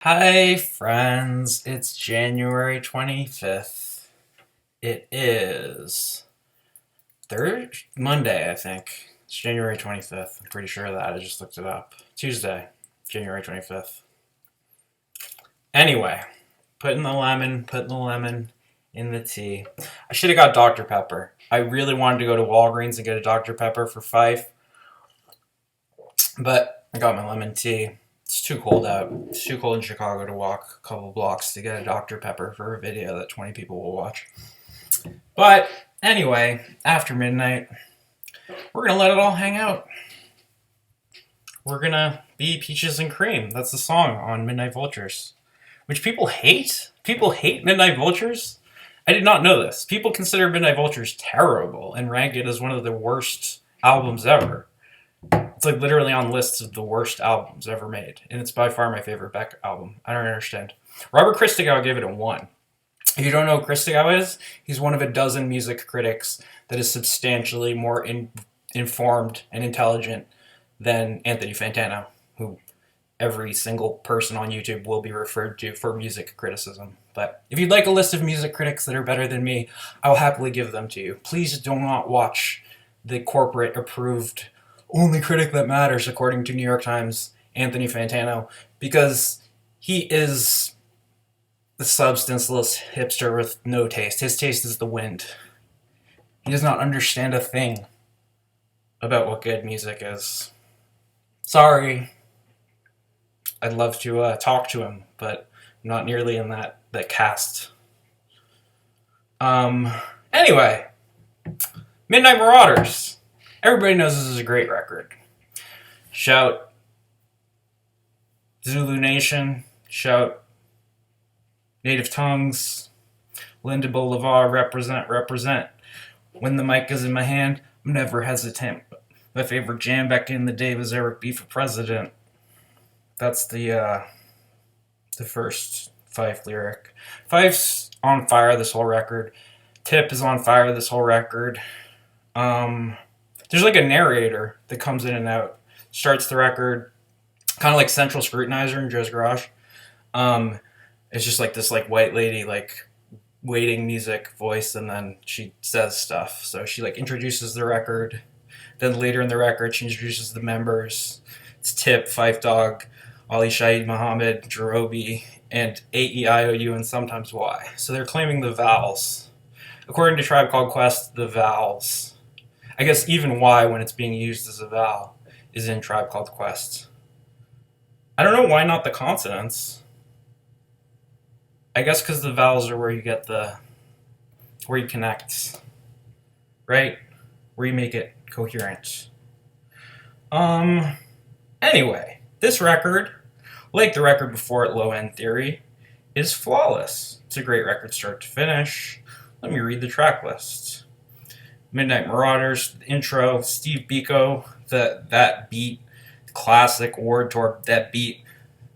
Hi, friends. It's January 25th. It is Monday, I think. It's January 25th. I'm pretty sure of that. I just looked it up. Tuesday, January 25th. Anyway, putting the lemon in the tea. I should have got Dr. Pepper. I really wanted to go to Walgreens and get a Dr. Pepper for $5, but I got my lemon tea. It's too cold out. It's too cold in Chicago to walk a couple blocks to get a Dr. Pepper for a video that 20 people will watch. But anyway, after midnight, we're going to let it all hang out. We're going to be peaches and cream. That's the song on Midnight Vultures, which people hate. People hate Midnight Vultures. I did not know this. People consider Midnight Vultures terrible and rank it as one of the worst albums ever. It's like literally on lists of the worst albums ever made, and it's by far my favorite Beck album. I don't understand. Robert Christgau gave it a 1. If you don't know who Christgau is, he's one of a dozen music critics that is substantially more informed and intelligent than Anthony Fantano, who every single person on YouTube will be referred to for music criticism. But if you'd like a list of music critics that are better than me, I will happily give them to you. Please do not watch the corporate-approved only critic that matters, according to New York Times, Anthony Fantano, because he is the substanceless hipster with no taste. His taste is the wind. He does not understand a thing about what good music is. Sorry. I'd love to talk to him, but I'm not nearly in that cast. Anyway, Midnight Marauders. Everybody knows this is a great record. Shout Zulu Nation. Shout Native Tongues. Linda Bolivar, represent. When the mic is in my hand, I'm never hesitant. My favorite jam back in the day was Eric B. for President. That's the first Fife lyric. Fife's on fire this whole record. Tip is on fire this whole record. There's like a narrator that comes in and out, starts the record, kind of like Central Scrutinizer in Joe's Garage. It's just like this like white lady like waiting music voice, and then she says stuff. So she like introduces the record. Then later in the record, she introduces the members. It's Tip, Fife Dog, Ali Shaheed Muhammad, Jerobi, and A-E-I-O-U, and sometimes Y. So they're claiming the vowels. According to Tribe Called Quest, the vowels, I guess even Y, when it's being used as a vowel, is in Tribe Called Quest. I don't know why not the consonants. I guess because the vowels are where you get where you connect, right? Where you make it coherent. Anyway, this record, like the record before it, Low End Theory, is flawless. It's a great record start to finish. Let me read the track list. Midnight Marauders, the intro, Steve Biko, that beat, classic, Ward Tour, that beat,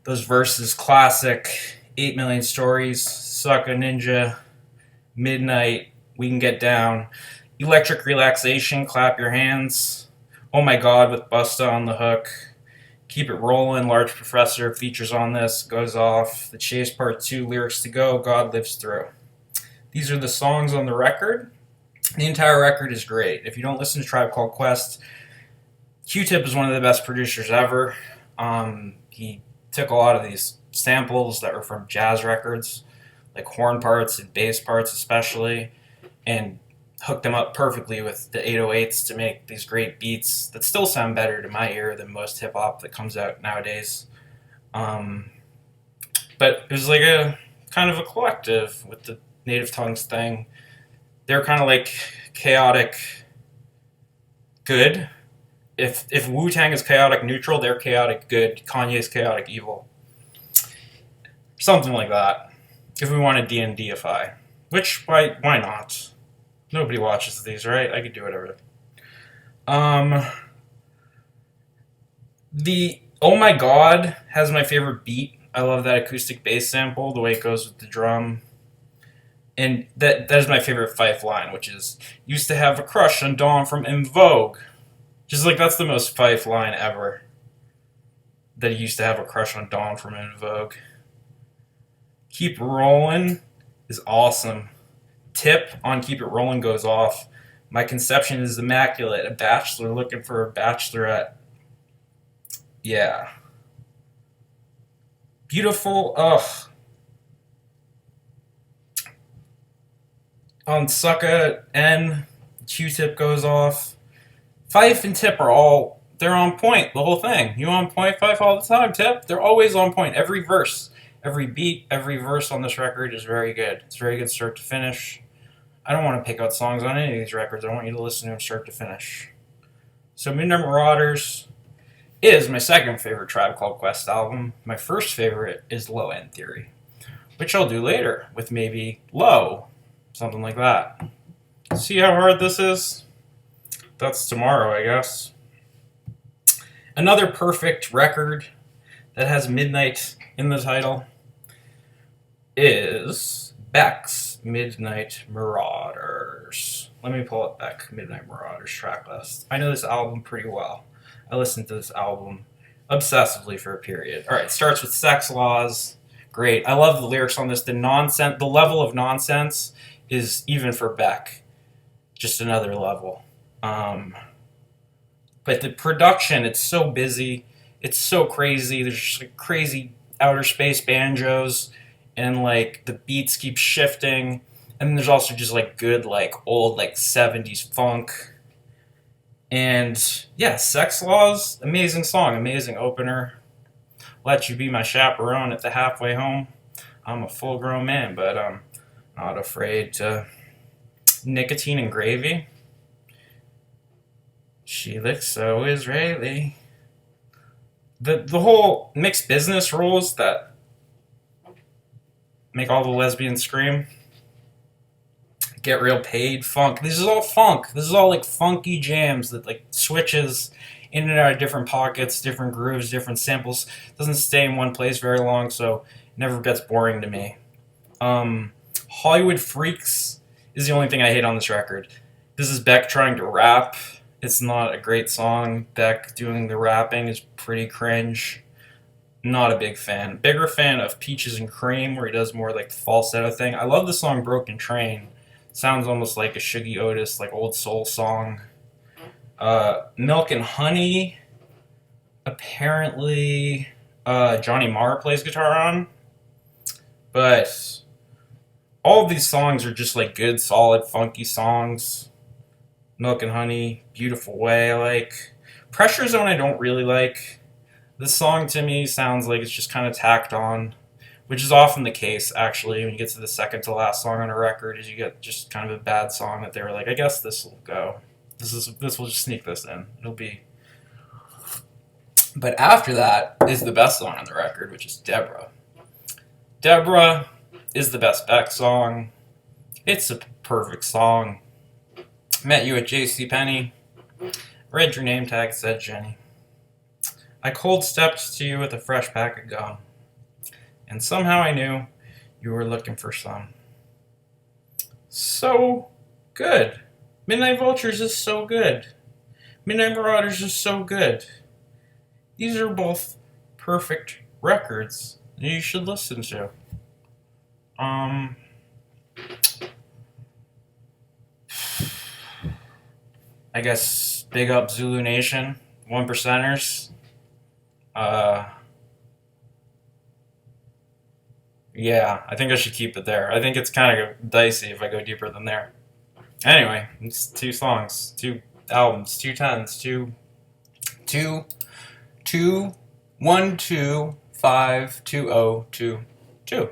those verses, classic, 8 Million Stories, Sucka Ninja, Midnight, We Can Get Down, Electric Relaxation, Clap Your Hands, Oh My God with Busta on the hook, Keep It Rollin', Large Professor features on this, goes off, The Chase Part 2, Lyrics to Go, God Lives Through. These are the songs on the record. The entire record is great. If you don't listen to Tribe Called Quest, Q-Tip is one of the best producers ever. He took a lot of these samples that were from jazz records, like horn parts and bass parts especially, and hooked them up perfectly with the 808s to make these great beats that still sound better to my ear than most hip-hop that comes out nowadays. But it was like a kind of a collective with the Native Tongues thing. They're kind of like chaotic good. If Wu-Tang is chaotic neutral, they're chaotic good. Kanye's chaotic evil. Something like that. If we want to D&Dify. Which, why not? Nobody watches these, right? I could do whatever. The Oh My God has my favorite beat. I love that acoustic bass sample, the way it goes with the drum. And that is my favorite Fife line, which is, used to have a crush on Dawn from En Vogue. Just like, that's the most Fife line ever. That he used to have a crush on Dawn from En Vogue. Keep It Rolling is awesome. Tip on Keep It Rolling goes off. My conception is immaculate. A bachelor looking for a bachelorette. Yeah. Beautiful. Ugh. On Sucka N, Q-Tip goes off. Fife and Tip they're on point, the whole thing. You on point, Fife, all the time, Tip? They're always on point. Every verse, every beat, every verse on this record is very good. It's very good start to finish. I don't want to pick out songs on any of these records. I want you to listen to them start to finish. So Midnight Marauders is my second favorite Tribe Called Quest album. My first favorite is Low End Theory, which I'll do later with maybe Low, something like that. See how hard this is? That's tomorrow, I guess. Another perfect record that has Midnight in the title is Beck's Midnight Marauders. Let me pull up Beck Midnight Marauders track list. I know this album pretty well. I listened to this album obsessively for a period. All right, it starts with Sex Laws. Great. I love the lyrics on this. The level of nonsense is, even for Beck, just another level. But the production, it's so busy. It's so crazy. There's just like crazy outer space banjos, and like the beats keep shifting. And then there's also just like good like old like 70s funk. And yeah, Sex Laws, amazing song, amazing opener. Let You Be My Chaperone at the Halfway Home. I'm a full grown man, but I'm not afraid to. Nicotine and Gravy. She looks so Israeli. The whole mixed business rules that make all the lesbians scream. Get Real Paid, funk. This is all funk. This is all like funky jams that like switches in and out of different pockets, different grooves, different samples. Doesn't stay in one place very long, so it never gets boring to me. Hollywood Freaks is the only thing I hate on this record. This is Beck trying to rap. It's not a great song. Beck doing the rapping is pretty cringe. Not a big fan. Bigger fan of Peaches and Cream, where he does more like the falsetto thing. I love the song Broken Train. Sounds almost like a Shuggy Otis, like old soul song. Milk and Honey, apparently Johnny Marr plays guitar on. But all of these songs are just like good, solid, funky songs. Milk and Honey, Beautiful Way, I like. Pressure Zone I don't really like. This song to me sounds like it's just kind of tacked on, which is often the case, actually, when you get to the second to last song on a record, is you get just kind of a bad song that they were like, I guess this will go. This will just sneak this in. It'll be. But after that is the best song on the record, which is Deborah. Deborah is the best Beck song. It's a perfect song. Met you at JCPenney. Read your name tag, said Jenny. I cold stepped to you with a fresh pack of gum. And somehow I knew you were looking for some. So good. Midnight Vultures is so good. Midnight Marauders is so good. These are both perfect records that you should listen to. I guess big up Zulu Nation, 1%ers. Yeah, I think I should keep it there. I think it's kind of dicey if I go deeper than there. Anyway, it's 2 songs, 2 albums, 2 tens, 2, 1, 2, 5, 2, 0, 2, 2.